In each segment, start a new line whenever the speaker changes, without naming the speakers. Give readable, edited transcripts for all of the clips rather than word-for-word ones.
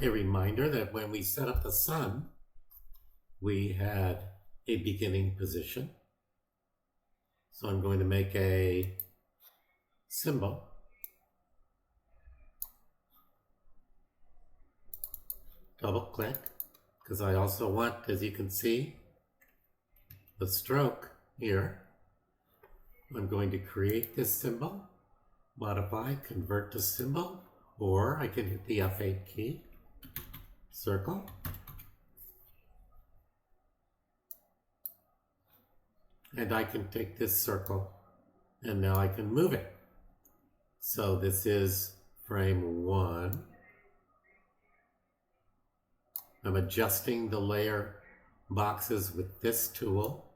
a reminder that when we set up the sun, we had a beginning position. So I'm going to make a symbol. Double click, because I also want, as you can see, the stroke here. I'm going to create this symbol, modify, convert to symbol, or I can hit the F8 key, circle, and I can take this circle and now I can move it. So this is frame 1. I'm adjusting the layer boxes with this tool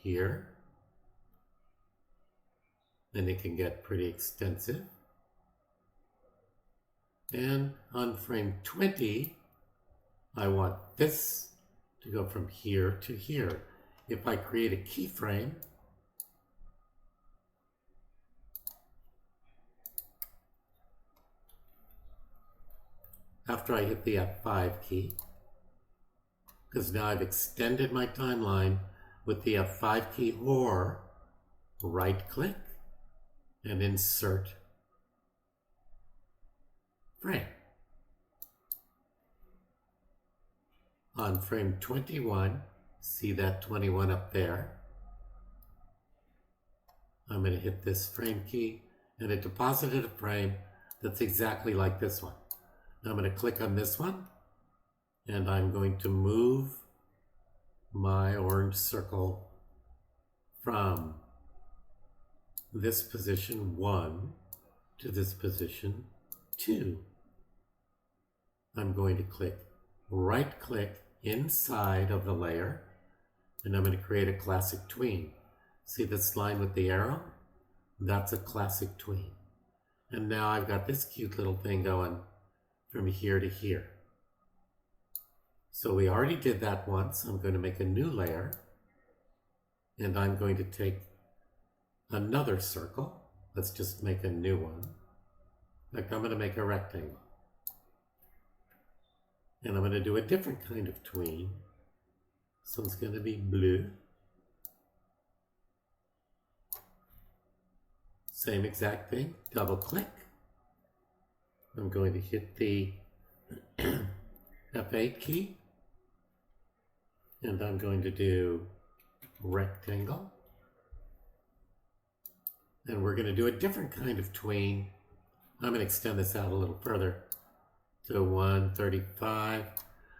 here, and it can get pretty extensive. And on frame 20, I want this to go from here to here. If I create a keyframe, after I hit the F5 key, because now I've extended my timeline with the F5 key, or right click and insert frame. On frame 21, see that 21 up there? I'm going to hit this frame key, and it deposited a frame that's exactly like this one. Now I'm going to click on this one, and I'm going to move my orange circle from this position 1 to this position 2. I'm going to right click inside of the layer, and I'm going to create a classic tween. See this line with the arrow? That's a classic tween. And now I've got this cute little thing going from here to here. So we already did that once. I'm going to make a new layer, and I'm going to take another circle. Let's just make a new one. Like, I'm going to make a rectangle. And I'm going to do a different kind of tween. This one's going to be blue. Same exact thing, double click. I'm going to hit the F8 key, and I'm going to do rectangle. And we're going to do a different kind of tween. I'm going to extend this out a little further to 135.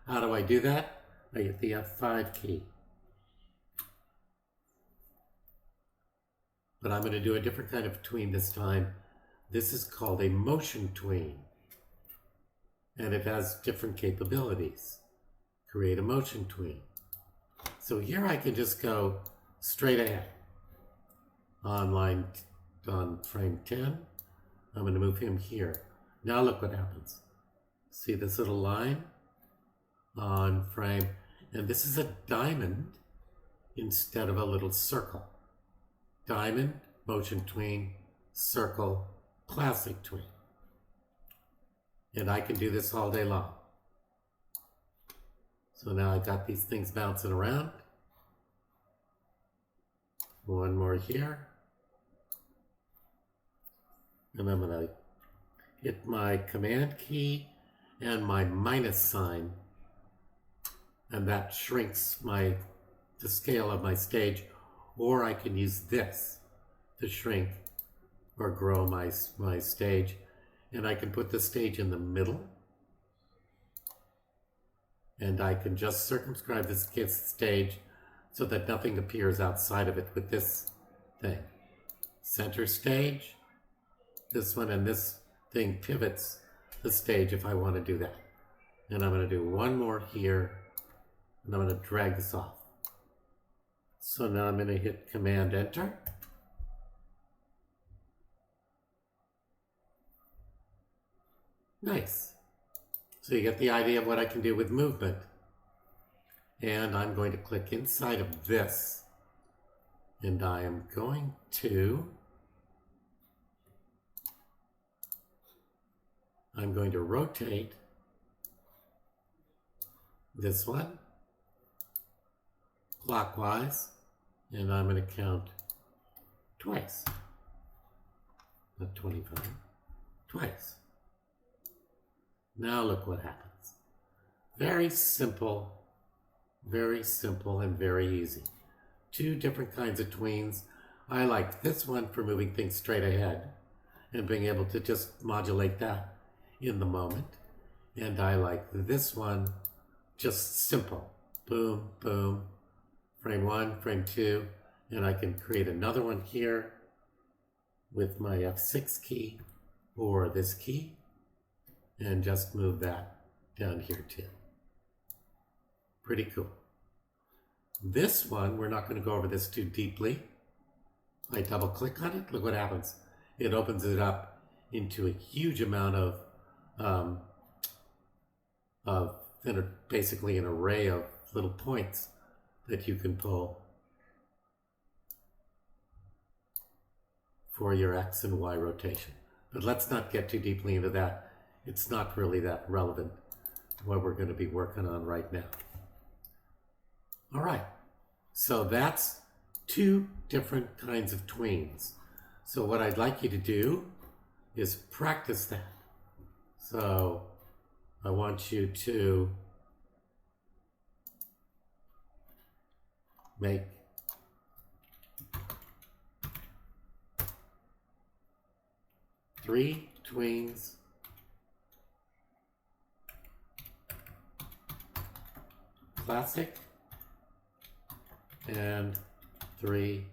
How do I do that? I hit the F5 key. But I'm going to do a different kind of tween this time. This is called a motion tween, and it has different capabilities. Create a motion tween. So here I can just go straight ahead. On frame 10, I'm going to move him here. Now look what happens. See this little line on frame, and this is a diamond instead of a little circle. Diamond, motion tween, circle, classic tween. And I can do this all day long. So now I've got these things bouncing around. One more here. And I'm going to hit my command key and my minus sign. And that shrinks the scale of my stage. Or I can use this to shrink or grow my stage. And I can put the stage in the middle. And I can just circumscribe this stage so that nothing appears outside of it with this thing. Center stage, this one, and this thing pivots the stage if I want to do that. And I'm going to do one more here, and I'm going to drag this off. So now I'm going to hit Command Enter. Nice. So you get the idea of what I can do with movement. And I'm going to click inside of this, and I am going to rotate this one clockwise, and I'm going to count twice. Not 25, twice. Now look what happens. Very simple and very easy. Two different kinds of tweens. I like this one for moving things straight ahead and being able to just modulate that in the moment. And I like this one, just simple. Boom, boom, frame 1, frame 2, and I can create another one here with my F6 key or this key and just move that down here too. Pretty cool. This one, we're not going to go over this too deeply. I double click on it, look what happens. It opens it up into a huge amount of basically an array of little points that you can pull for your X and Y rotation. But let's not get too deeply into that. It's not really that relevant to what we're going to be working on right now. All right, so that's two different kinds of tweens. So what I'd like you to do is practice that. So I want you to make three tweens classic and 3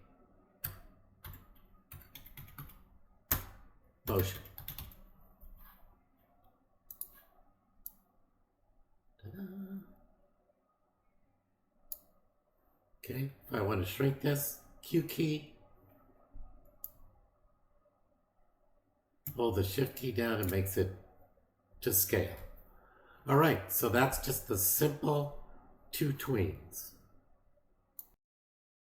motion. Ta-da. Okay, if I want to shrink this, Q key, hold the shift key down and makes it to scale. All right, so that's just the simple two tweens.